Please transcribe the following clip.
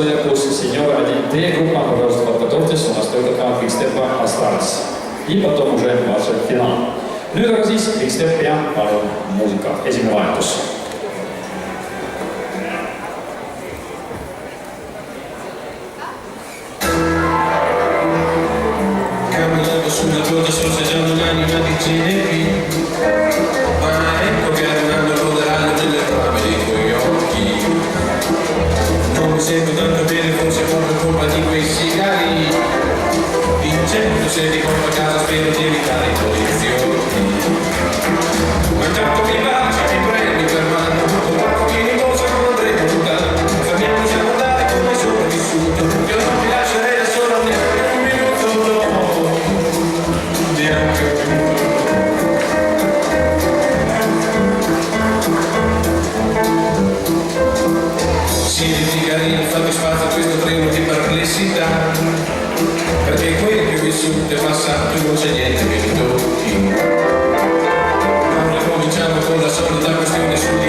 Soja plus Senior 1D группа, пожалуйста, подготовьтесь, у нас только два квикстепа остались. И потом уже ваш финал. Nüüd aga siis kvikstep ja palun muusika, esimene vahetus. Camminando sulla tua sorseggiando l'anima di Genevi, ma ecco che arrivando roderanno delle trame dei tuoi occhi. Non mi sento tanto bene, forse proprio colpa di quei sigari. Vincendo se ricordo a casa spero di evitare i poliziotti. Ma intanto mi baci, mi prendi per mano, con qualche minimosa non andremo lontano. Fermiamoci a guardare come sono vissuto, io non mi lascerei da solo neanche un minuto dopo. Neanche un minuto dopo. Siediti carino, fammi spazio a questo treno di perplessità, perché quelli che ho vissuto è passato non c'è niente che mi tocchi. Ora cominciamo con la solita questione sulla